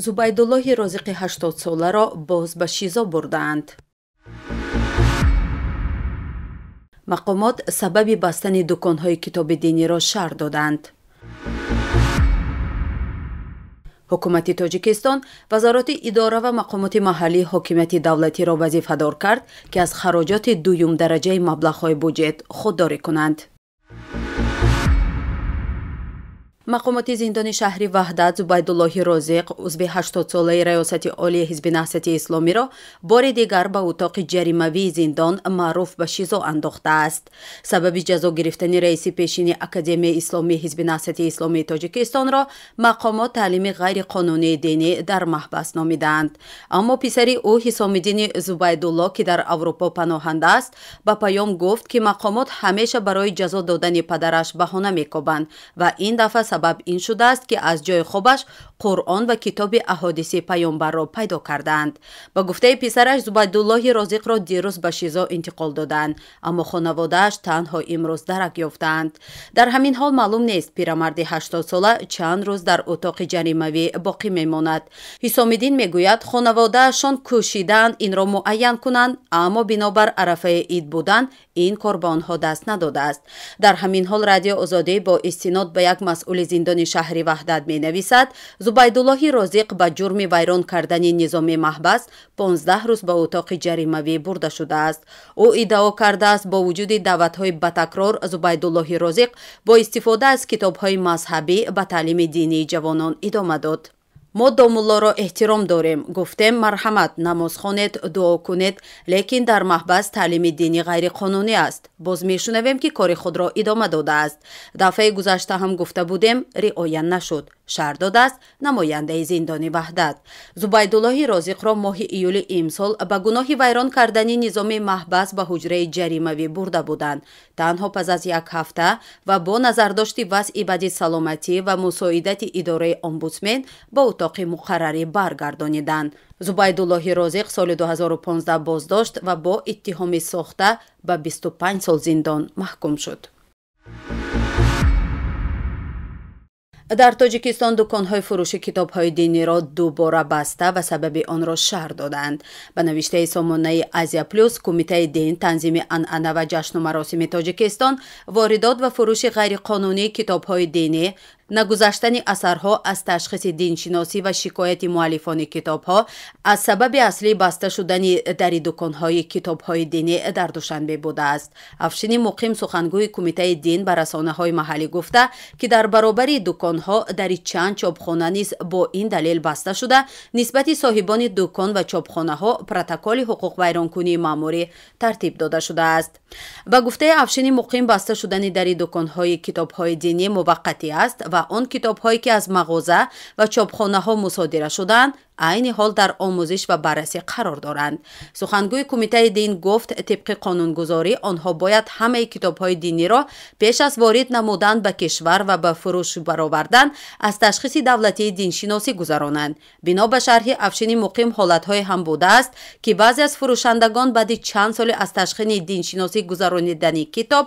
зубайдуллоҳи розиқи 80 соларо боз ба ШИЗО бурданд. мақомот сабаби бастани дуконҳои китоби диниро шарҳ доданд. ҳукумати тоҷикистон вазороти идора ва мақомоти маҳаллии ҳокимияти давлатиро вазифадор кард ки аз хароҷоти дуюм дараҷаи маблағҳои буҷет худдорӣ кунанд. мақомоти зиндони шаҳри ваҳдат зубайдуллоҳи розиқ узви 80-солаи раёсати олии ҳизби наҳсати исломиро бори дигар ба утоқи ҷаримавии зиндон маъруф ба ШИЗО андохтааст. сабаби ҷазо гирифтани раиси пешини академияи исломии ҳизби наҳсати исломии тоҷикистонро мақомот таълими ғайриқонунии динӣ дар маҳбас номиданд. аммо писари ӯ ҳисомиддини зубайдулло ки дар аврупо паноҳанда аст ба паём гуфт ки мақомот ҳамеша барои ҷазо додани падараш баҳона мекобанд ва ин дафъа сабаб ин шудааст ки аз ҷои хобаш қуръон ва китоби аҳодиси паёмбарро пайдо карданд. ба гуфтаи писараш зубайдуллоҳи розиқро дирӯз ба ШИЗО интиқол доданд, аммо хонаводааш танҳо имрӯз дарак ёфтаанд. дар ҳамин ҳол маълум нест пирамарди 80-сола чанд рӯз дар утоқи ҷаримавӣ боқӣ мемонад. ҳисомиддин мегӯяд хонаводаашон кӯшидаанд инро муайян кунанд, аммо бинобар арафаи ид будан ин кор ба онҳо даст надодааст. дар ҳамин ҳол радио озодӣ бо истинод ба як масъули зиндони шаҳри ваҳдат менависад зубайдуллоҳи розиқ ба ҷурми вайрон кардани низоми маҳбас 15 рӯз ба утоқи ҷаримавӣ бурда шудааст. ӯ иддао кардааст бо вуҷуди даъватҳои батакрор зубайдуллоҳи розиқ бо истифода аз китобҳои мазҳабӣ ба таълими динии ҷавонон идома дод. мо домуллоро эҳтиром дорем, гуфтем марҳамат, намоз хонед, дуо кунед, лекин дар маҳбас таълими динӣ ғайриқонунӣ аст. боз мешунавем ки кори худро идома додааст. дафъаи гузашта ҳам гуфта будем, риоя нашуд, шаҳр додааст намояндаи зиндони ваҳдат. зубайдуллоҳи розиқро моҳи июли имсол ба гуноҳи вайрон кардани низоми маҳбас ба ҳуҷраи ҷаримавӣ бурда буданд. танҳо пас аз як ҳафта ва бо назардошти вазъи бади саломатӣ ва мусоидати идораи омбудсмен ба утоқи муқаррарӣ баргардониданд. зубайдуллоҳи розиқ соли 2015 боздошт ва бо иттиҳоми сохта ба 25 сол зиндон маҳкум шуд. дар тоҷикистон дуконҳои фурӯши китобҳои диниро дубора баста ва сабаби онро шаҳр доданд. ба навиштаи сомонаи Азия Плюс, Кумитаи дин, танзими анъана ва ҷашну маросими Тоҷикистон воридот ва фурӯши ғайриқонунии китобҳои динӣ, нагузаштани асарҳо аз ташхиси диншиносӣ ва шикояти муаллифони китобҳо аз сабаби аслӣ баста шудани дари дуконҳои китобҳои динӣ дар Душанбе будааст. Афшини Муқим сухангӯи Кумитаи дин ба расонаҳои маҳаллӣ гуфта, ки дар баробари дуконҳо дари чанд чопхона низ бо ин далел баста шуда, нисбати соҳибони дукон ва чопхонаҳо протоколи ҳуқуқвайронкунии маъмурӣ тартиб дода шудааст. ба гуфтаи Афшини Муқим баста шудани дари дуконҳои китобҳои динӣ муваққатӣ аст ва он китобҳое ки аз мағоза ва чопхонаҳо мусодира шуданд айни ҳол дар омӯзиш ва баррасӣ қарор доранд. сухангӯи Кумитаи дин гуфт тибқи қонунгузорӣ онҳо бояд ҳамаи китобҳои диниро пеш аз ворид намудан ба кишвар ва ба фурӯш баровардан аз ташхиси давлатии диншиносӣ гузаронанд. бино ба шарҳи Афшини Муқим ҳолатҳое ҳам будааст ки баъзе аз фурӯшандагон баъди чанд соли аз ташхини диншиносӣ гузаронидани китоб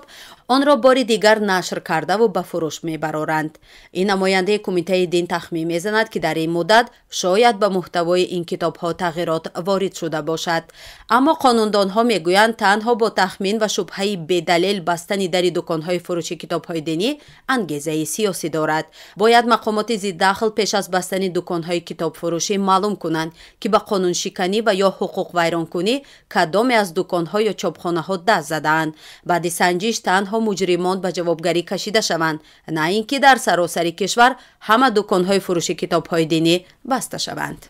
онро бори дигар нашр кардаву ба фурӯш мебароранд. ин намояндаи Кумитаи дин тахмин мезанад ки дар ин муддат шояд ба муҳтавои ин китобҳо тағйирот ворид шуда бошад. аммо қонундонҳо мегӯянд танҳо бо тахмин ва шубҳаи бедалел бастани дари дуконҳои фурӯши китобҳои динӣ ангезаи сиёсӣ дорад. бояд мақомоти зиддахл пеш аз бастани дуконҳои китобфурӯшӣ маълум кунанд ки ба қонуншиканӣ ва ё ҳуқуқвайронкунӣ кадоме аз дуконҳо ё чопхонаҳо даст задаанд. баъди санҷиш танҳо муҷримон ба ҷавобгарӣ кашида шаванд, на ин ки дар саросари кишвар ҳама дуконҳои фурӯши китобҳои динӣ баста шаванд.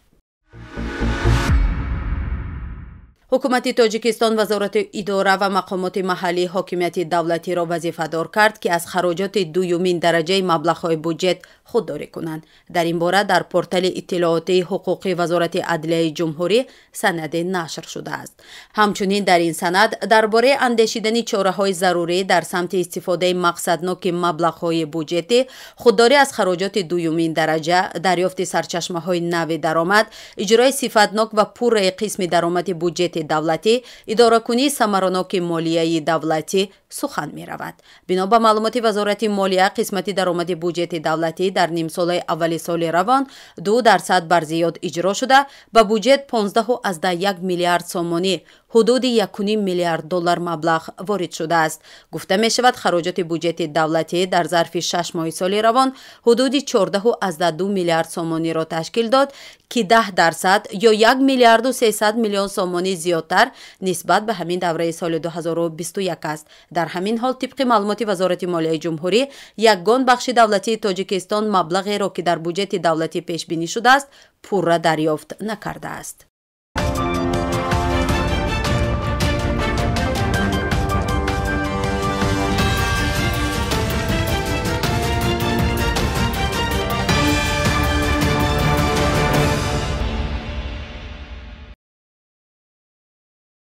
ҳукумати Тоҷикистон вазорати идора ва мақомоти маҳаллии ҳокимияти давлатиро вазифадор кард ки аз хароҷоти дуюмин дараҷаи маблағҳои буҷет худдорӣ кунанд. дар ин бора дар портали иттилоотии ҳуқуқи вазорати адлияи ҷумҳурӣ санаде нашр шудааст. ҳамчунин дар ин санад дар бораи андешидани чораҳои зарурӣ дар самти истифодаи мақсадноки маблағҳои буҷетӣ, худдорӣ аз хароҷоти дуюмин дараҷа, дарёфти сарчашмаҳои нави даромад, иҷрои сифатнок ва пурраи қисми даромади буҷети давлатӣ, идоракунии самароноки молияи давлатӣ, сухан меравад. бино ба маълумоти вазорати молия қисмати даромади буҷети давлатӣ дар нимсолаи аввали соли равон 2% бар зиёд иҷро шуда ба буҷет 15.1 миллиард сомонӣ ҳудуди 1.5 миллиард доллар маблағ ворид шудааст. гуфта мешавад хароҷоти буҷети давлатӣ дар зарфи 6 моҳи соли равон ҳудуди 14.2 миллиард сомониро ташкил дод ки 10% ё 1 миллиарду 300 миллион сомонӣ зиёдтар нисбат ба ҳамин давраи соли 2021 аст. дар ҳамин ҳол тибқи маълумоти вазорати молияи ҷумҳурӣ ягон бахши давлатии тоҷикистон маблағеро ки дар буҷети давлатӣ пешбинӣ шудааст пурра дарёфт накардааст.